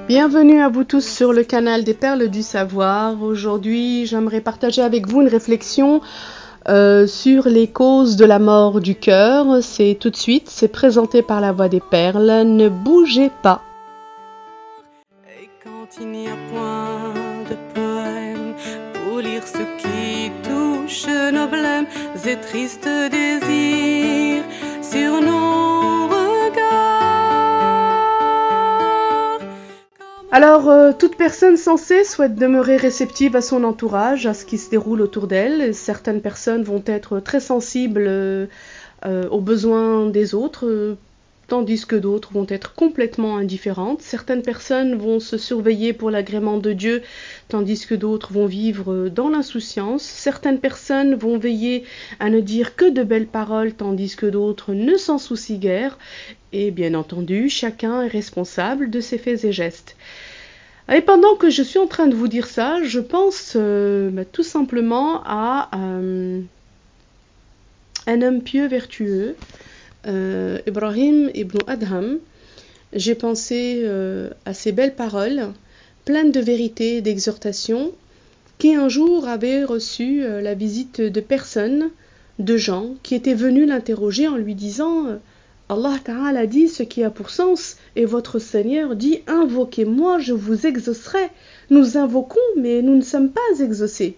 Bienvenue à vous tous sur le canal des Perles du Savoir. Aujourd'hui, j'aimerais partager avec vous une réflexion sur les causes de la mort du cœur. C'est tout de suite, c'est présenté par la Voix des Perles. Ne bougez pas. Et quand il n'y a point de poème pour lire ce qui touche nos blêmes et tristes désirs sur nos regards. Alors, toute personne sensée souhaite demeurer réceptive à son entourage, à ce qui se déroule autour d'elle. Certaines personnes vont être très sensibles aux besoins des autres, tandis que d'autres vont être complètement indifférentes. Certaines personnes vont se surveiller pour l'agrément de Dieu, tandis que d'autres vont vivre dans l'insouciance. Certaines personnes vont veiller à ne dire que de belles paroles, tandis que d'autres ne s'en soucient guère. Et bien entendu, chacun est responsable de ses faits et gestes. Et pendant que je suis en train de vous dire ça, je pense tout simplement à un homme pieux, vertueux, Ibrahim ibn Adham. J'ai pensé à ces belles paroles, pleines de vérité et d'exhortation, qui un jour avait reçu la visite de personnes, de gens, qui étaient venus l'interroger en lui disant Allah Ta'ala dit ce qui a pour sens, et votre Seigneur dit invoquez-moi, je vous exaucerai. Nous invoquons, mais nous ne sommes pas exaucés.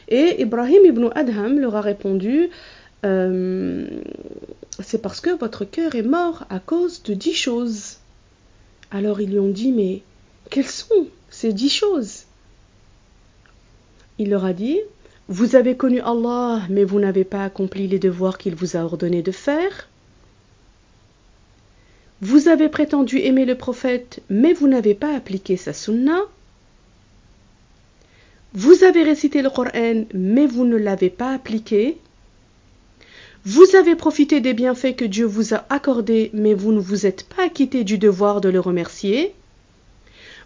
Et Ibrahim ibn Adham leur a répondu c'est parce que votre cœur est mort à cause de 10 choses. Alors ils lui ont dit mais quelles sont ces 10 choses? Il leur a dit vous avez connu Allah, mais vous n'avez pas accompli les devoirs qu'il vous a ordonné de faire. Vous avez prétendu aimer le prophète, mais vous n'avez pas appliqué sa sunna. Vous avez récité le Coran, mais vous ne l'avez pas appliqué. Vous avez profité des bienfaits que Dieu vous a accordés, mais vous ne vous êtes pas acquitté du devoir de le remercier.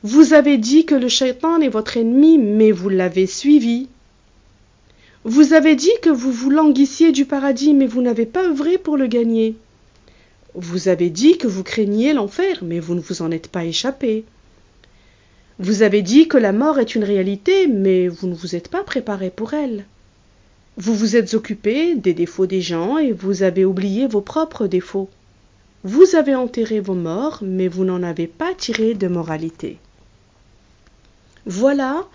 Vous avez dit que le shaitan est votre ennemi, mais vous l'avez suivi. Vous avez dit que vous vous languissiez du paradis, mais vous n'avez pas œuvré pour le gagner. Vous avez dit que vous craigniez l'enfer, mais vous ne vous en êtes pas échappé. Vous avez dit que la mort est une réalité, mais vous ne vous êtes pas préparé pour elle. Vous vous êtes occupé des défauts des gens et vous avez oublié vos propres défauts. Vous avez enterré vos morts, mais vous n'en avez pas tiré de moralité. Voilà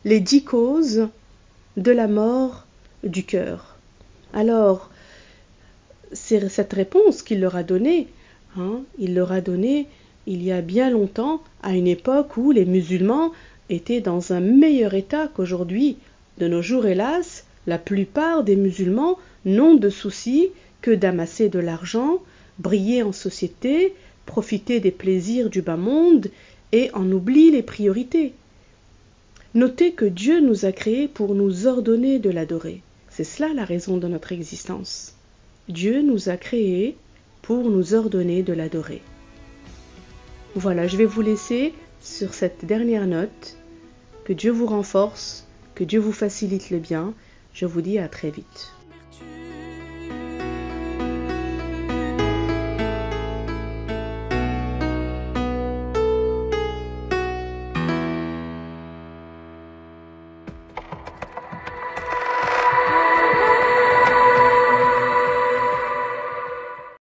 les 10 causes de la mort du cœur. Alors, c'est cette réponse qu'il leur a donnée. Il leur a donné il y a bien longtemps, à une époque où les musulmans étaient dans un meilleur état qu'aujourd'hui. De nos jours, hélas, la plupart des musulmans n'ont de souci que d'amasser de l'argent, briller en société, profiter des plaisirs du bas monde et en oublient les priorités. Notez que Dieu nous a créés pour nous ordonner de l'adorer. C'est cela la raison de notre existence. Dieu nous a créés pour nous ordonner de l'adorer. Voilà, je vais vous laisser sur cette dernière note. Que Dieu vous renforce, que Dieu vous facilite le bien. Je vous dis à très vite.